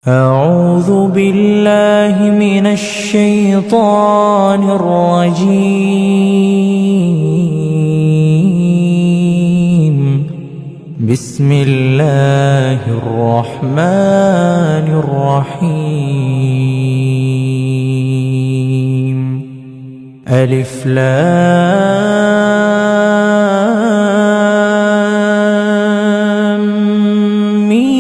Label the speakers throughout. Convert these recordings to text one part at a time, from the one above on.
Speaker 1: أعوذ بالله من الشيطان الرجيم. بسم الله الرحمن الرحيم. ألف لام ميم.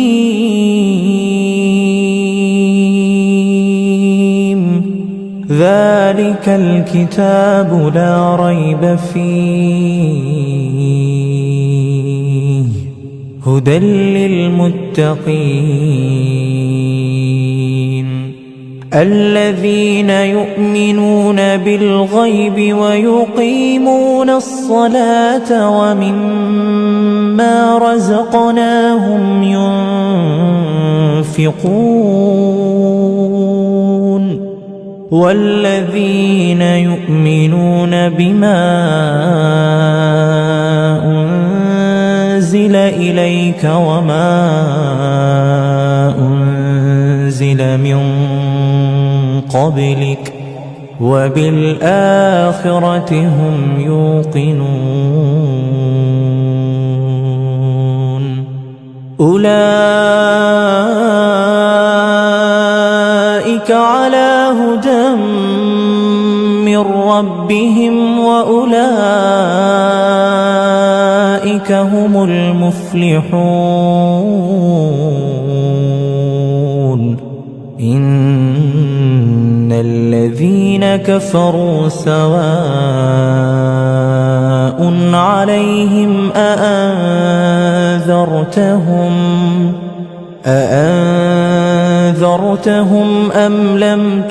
Speaker 1: ذلك الكتاب لا ريب فيه هدى للمتقين الذين يؤمنون بالغيب ويقيمون الصلاة ومما رزقناهم ينفقون والذين يؤمنون بما أنزل إليك وما أنزل من قبلك وبالآخرة هم يوقنون أولئك على هدى من ربهم وأولئك هم المفلحون. إن الذين كفروا سواء عليهم أأنذرتهم أم لم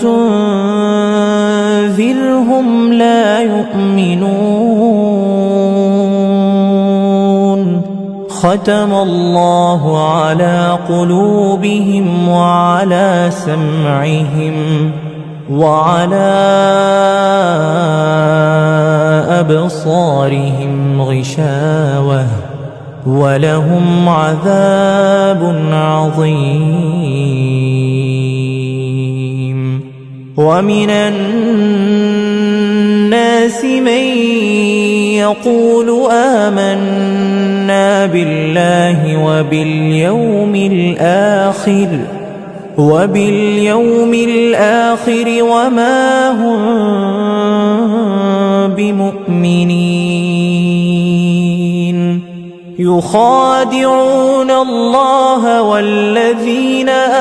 Speaker 1: تنذرهم لا يؤمنون. ختم الله على قلوبهم وعلى سمعهم وعلى أبصارهم غشاوة ولهم عذاب عظيم. ومن الناس من يقول آمنا بالله وباليوم الآخر وما هم بمؤمنين. يخادعون الله والذين